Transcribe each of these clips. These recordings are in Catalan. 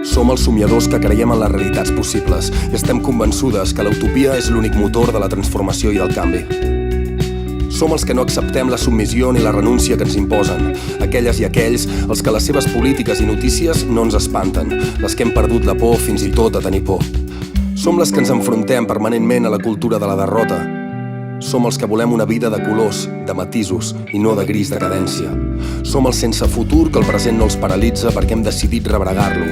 Som els somiadors que creiem en les realitats possibles i estem convençudes que l'utopia és l'únic motor de la transformació i el canvi. Som els que no acceptem la submissió ni la renúncia que ens imposen, aquelles i aquells els que les seves polítiques i notícies no ens espanten, les que hem perdut la por fins i tot a tenir por. Som les que ens enfrontem permanentment a la cultura de la derrota. Som els que volem una vida de colors, de matisos i no de gris decadència. Som els sense futur que el present no els paralitza perquè hem decidit rebregar-lo.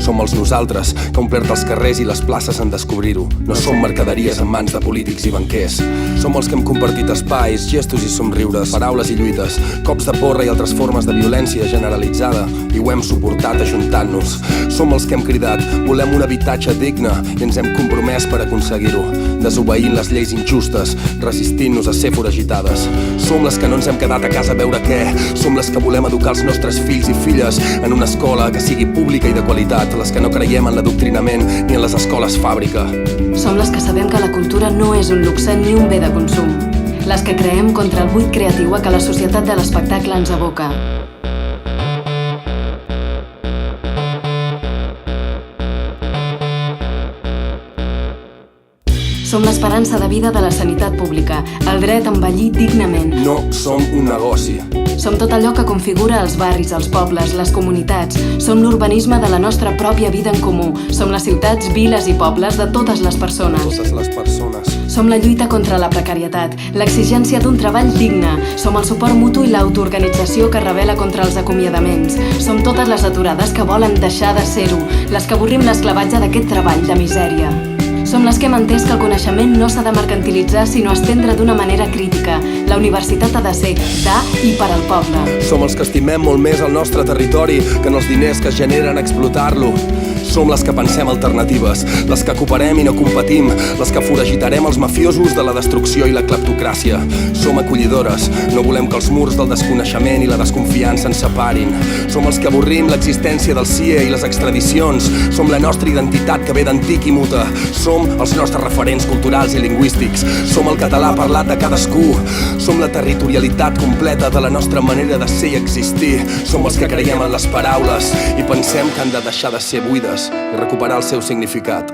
Som els nosaltres que hem omplert els carrers i les places en descobrir-ho. No som mercaderies en mans de polítics i banquers. Som els que hem compartit espais, gestos i somriures, paraules i lluites, cops de porra i altres formes de violència generalitzada, i ho hem suportat ajuntant-nos. Som els que hem cridat, volem un habitatge digne, i ens hem compromès per aconseguir-ho, desobeint les lleis injustes, resistint-nos a ser foragitades. Som les que no ens hem quedat a casa a veure què. Som les que volem educar els nostres fills i filles en una escola que sigui pública i de qualitat, les que no creiem en l'adoctrinament ni en les escoles fàbrica. Som les que sabem que la cultura no és un luxe ni un bé de consum. Les que creem contra el buit creatiu a què la societat de l'espectacle ens aboca. Som l'esperança de vida de la sanitat pública, el dret a envellir dignament. No som un negoci. Som tot allò que configura els barris, els pobles, les comunitats. Som l'urbanisme de la nostra pròpia vida en comú. Som les ciutats, viles i pobles de totes les persones. Totes les persones. Som la lluita contra la precarietat, l'exigència d'un treball digne. Som el suport mutu i l'autoorganització que rebel·la contra els acomiadaments. Som totes les aturades que volen deixar de ser-ho, les que avorrim l'esclavatge d'aquest treball de misèria. Som les que hem entès que el coneixement no s'ha de mercantilitzar sinó estendre d'una manera crítica. La universitat ha de ser de i per al poble. Som els que estimem molt més el nostre territori que en els diners que es generen a explotar-lo. Som les que pensem alternatives, les que cooperem i no competim, les que foragitarem els mafiosos de la destrucció i la cleptocràcia. Som acollidores, no volem que els murs del desconeixement i la desconfiança ens separin. Som els que avorrim l'existència del CIE i les extradicions. Som la nostra identitat que ve d'antic i muta. Som els nostres referents culturals i lingüístics. Som el català parlat de cadascú. Som la territorialitat completa de la nostra manera de ser i existir. Som els que creiem en les paraules i pensem que han de deixar de ser buides i recuperar el seu significat.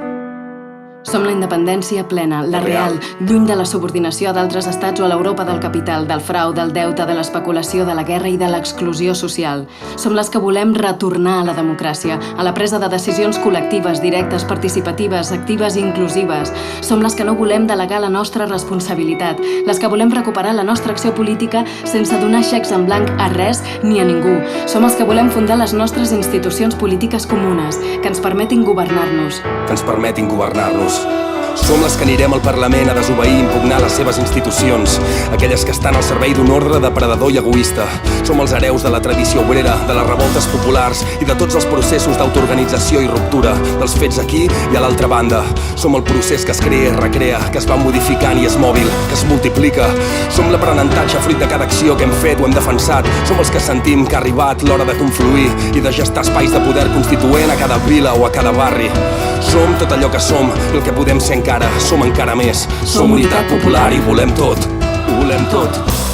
Som la independència plena, la real, lluny de la subordinació d'altres estats o a l'Europa del capital, del frau, del deute, de l'especulació, de la guerra i de l'exclusió social. Som les que volem retornar a la democràcia, a la presa de decisions col·lectives, directes, participatives, actives i inclusives. Som les que no volem delegar la nostra responsabilitat, les que volem recuperar la nostra acció política sense donar xecs en blanc a res ni a ningú. Som els que volem fundar les nostres institucions polítiques comunes, que ens permetin governar-nos. Som les que anirem al Parlament a desobeir i impugnar les seves institucions, aquelles que estan al servei d'un ordre depredador i egoista. Som els hereus de la tradició obrera, de les revoltes populars i de tots els processos d'autoorganització i ruptura, dels fets aquí i a l'altra banda. Som el procés que es crea i recrea, que es va modificant i és mòbil, que es multiplica. Som l'aprenentatge fruit de cada acció que hem fet o hem defensat. Som els que sentim que ha arribat l'hora de confluir i de gestar espais de poder constituent a cada vila o a cada barri. Som tot allò que som i el que podem ser encara, som encara més. Som unitat popular i volem tot, ho volem tot.